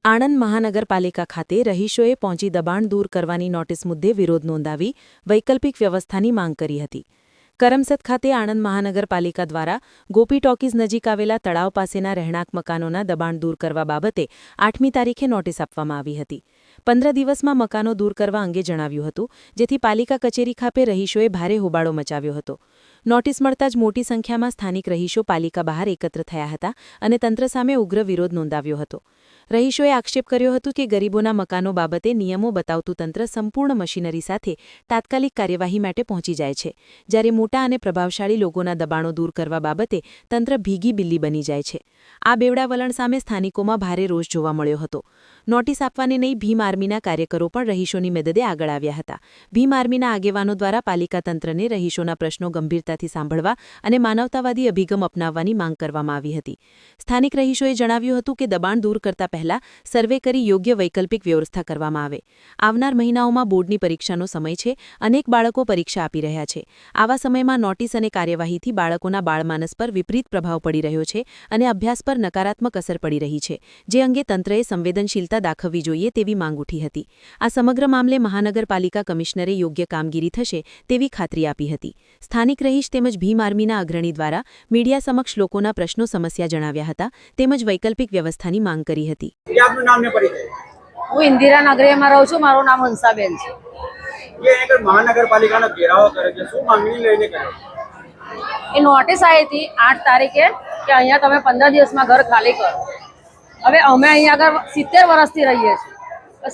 આણંદ મહાનગરપાલિકા ખાતે રહીશોએ પહોંચી દબાણ દૂર કરવાની નોટિસ મુદ્દે વિરોધ નોંધાવી વૈકલ્પિક વ્યવસ્થાની માંગ કરી હતી. કરમસદ ખાતે આણંદ મહાનગરપાલિકા દ્વારા ગોપી ટોકીઝ નજીક આવેલા તળાવ પાસેના રહેણાંક મકાનોના દબાણ દૂર કરવા બાબતે 8મી તારીખે નોટિસ આપવામાં આવી હતી. 15 દિવસમાં મકાનો દૂર કરવા અંગે જણાવ્યું હતું, જેથી પાલિકા કચેરી ખાતે રહીશોએ ભારે હોબાળો મચાવ્યો હતો. નોટિસ મળતા જ મોટી સંખ્યામાં સ્થાનિક રહીશો પાલિકા બહાર એકત્ર થયા હતા અને તંત્ર સામે ઉગ્ર વિરોધ નોંધાવ્યો હતો. રહીશોએ આક્ષેપ કર્યો હતો કે ગરીબોના મકાનો બાબતે નિયમો બતાવતું તંત્ર સંપૂર્ણ મશીનરી સાથે તાત્કાલિક કાર્યવાહી માટે પહોંચી જાય છે, જ્યારે મોટા અને પ્રભાવશાળી લોકોના દબાણો દૂર કરવા બાબતે તંત્ર ભીગી બિલ્લી બની જાય છે. આ બેવડા વલણ સામે સ્થાનિકોમાં ભારે રોષ જોવા મળ્યો હતો. નોટિસ આપવાને નહીં ભીમ આર્મીના કાર્યકરો પણ રહીશોની મદદે આગળ આવ્યા હતા. ભીમ આર્મીના આગેવાનો દ્વારા પાલિકા તંત્રને રહીશોના પ્રશ્નો ગંભીરતાથી સાંભળવા અને માનવતાવાદી અભિગમ અપનાવવાની માંગ કરવામાં આવી હતી. સ્થાનિક રહીશોએ જણાવ્યું હતું કે દબાણ દૂર કરતા પહેલા સર્વે કરી યોગ્ય વૈકલ્પિક વ્યવસ્થા કરવામાં આવે. આવનાર મહિનાઓમાં બોર્ડની પરીક્ષાનો સમય છે. અનેક બાળકો પરીક્ષા આપી રહ્યા છે. આવા સમયમાં નોટિસ અને કાર્યવાહીથી બાળકોના બાળમાનસ પર વિપરીત પ્રભાવ પડી રહ્યો છે અને અભ્યાસ પર નકારાત્મક અસર પડી રહી છે, જે અંગે તંત્રએ સંવેદનશીલતા દાખવવી જોઈએ તેવી માંગ ઉઠી હતી. આ સમગ્ર મામલે મહાનગરપાલિકા કમિશનરે યોગ્ય કામગીરી થશે તેવી ખાતરી આપી હતી. સ્થાનિક રહીશ તેમજ ભીમ આર્મીના અગ્રણી દ્વારા મીડિયા સમક્ષ લોકોના પ્રશ્નો સમસ્યા જણાવ્યા હતા, તેમજ વૈકલ્પિક વ્યવસ્થાની માંગ કરી હતી. આપનું નામ ને પરિચય? હું ઇન્દિરા નગરીમાં રહું છું. મારું નામ હંસાબેન છે. મહાનગરપાલિકાનો ઘેરાવો કરે છે, શું માંગણી લઈને કર્યો? એ નોટિસ આવી હતી 8 તારીખે કે અહીંયા તમે 15 દિવસમાં ઘર ખાલી કરો. હવે અમે અહીંયા આગળ 70 વર્ષથી રહીએ છીએ.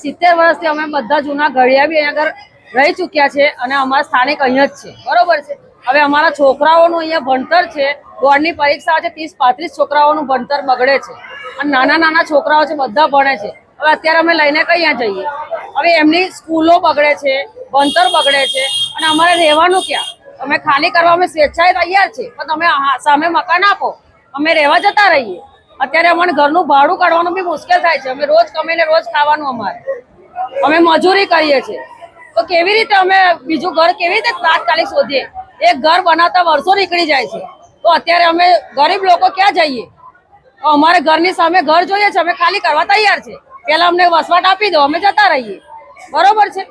70 વર્ષથી અમે બધા જૂના ઘડિયા બી અહીંયા આગળ રહી ચૂક્યા છે અને અમારા સ્થાનિક અહીંયા જ છે, બરોબર છે. હવે અમારા છોકરાઓનું અહીંયા ભણતર છે, બોર્ડની પરીક્ષા છે, 30-35 છોકરાઓનું ભણતર બગડે છે અને નાના નાના છોકરાઓ છે, બધા ભણે છે. હવે અત્યારે અમે લઈને ક્યાં જઈએ? હવે એમની સ્કૂલો બગડે છે, ભણતર બગડે છે અને અમારે રહેવાનું ક્યાં? અમે ખાલી કરવા અમે સ્વેચ્છાએ તૈયાર છે, પણ તમે સામે મકાન આપો, અમે રહેવા જતા રહીએ. અત્યારે અમને ઘરનું ભાડું કાઢવાનું બી મુશ્કેલ થાય છે. અમે રોજ કમાઈને રોજ ખાવાનું, અમે મજૂરી કરીએ છીએ, તો કેવી રીતે અમે બીજું ઘર કેવી રીતે તાત્કાલિક શોધીએ? એક ઘર બનાવતા વર્ષો નીકળી જાય છે, તો અત્યારે અમે ગરીબ લોકો ક્યાં જઈએ? અમારે ઘરની સામે ઘર જોઈએ છે, અમે ખાલી કરવા તૈયાર છે. પેલા અમને વસવાટ આપી દો, અમે જતા રહીએ, બરોબર છે.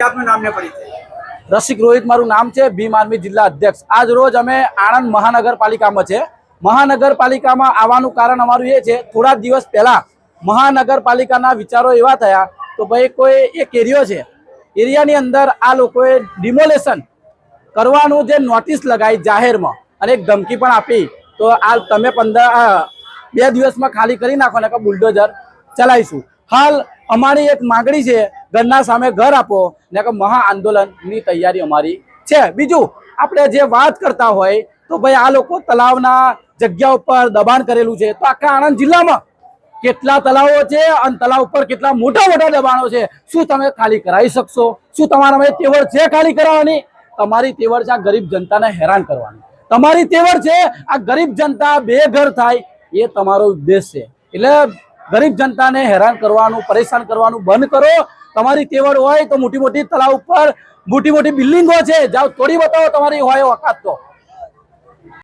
આપનું નામ ને પરિચય? રસિક રોહિત મારું નામ છે, ભીમ આર્મી જિલ્લા અધ્યક્ષ. આજ રોજ અમે આણંદ મહાનગરપાલિકામાં છે. મહાનગરપાલિકામાં આવવાનું કારણ અમારું એ છે, થોડા દિવસ પહેલા મહાનગરપાલિકાના વિચારો એવા થયા તો ભાઈ કોઈ એક એરિયો છે, એરિયાની અંદર આ લોકોએ ડિમોલેશન કરવાનું જે નોટિસ લગાવી જાહેરમાં અને એક ધમકી પણ આપી, તો આ તમે 2 દિવસમાં ખાલી કરી નાખો ને કે બુલડોઝર ચલાવીશું. હાલ અમારી એક માગણી છે, ઘરના સામે ઘર આપો ને કે મહા આંદોલનની તૈયારી અમારી છે. બીજું આપણે જે વાત કરતા હોય તો ભાઈ આ લોકો તલાવના જગ્યા ઉપર દબાણ કરેલું છે, તો આખા આણંદ જિલ્લામાં કેટલા તલાવો છે અને તલાવ ઉપર કેટલા મોટા મોટા દબાણો છે. શું તમે ખાલી કરાવી શકશો? શું તમારા તેવડ છે ખાલી કરાવવાની? તમારી તેવડ છે આ ગરીબ જનતાને હેરાન કરવાની. તમારી તેવડ છે આ ગરીબ જનતા બેઘર થાય, એ તમારો ઉદ્દેશ છે. એટલે ગરીબ જનતાને હેરાન કરવાનું, પરેશાન કરવાનું બંધ કરો. તમારી તેવડ હોય તો મોટી મોટી તલાવ ઉપર મોટી મોટી બિલ્ડિંગો છે, જાઓ તોડી બતાવો તમારી હોય વખત. તો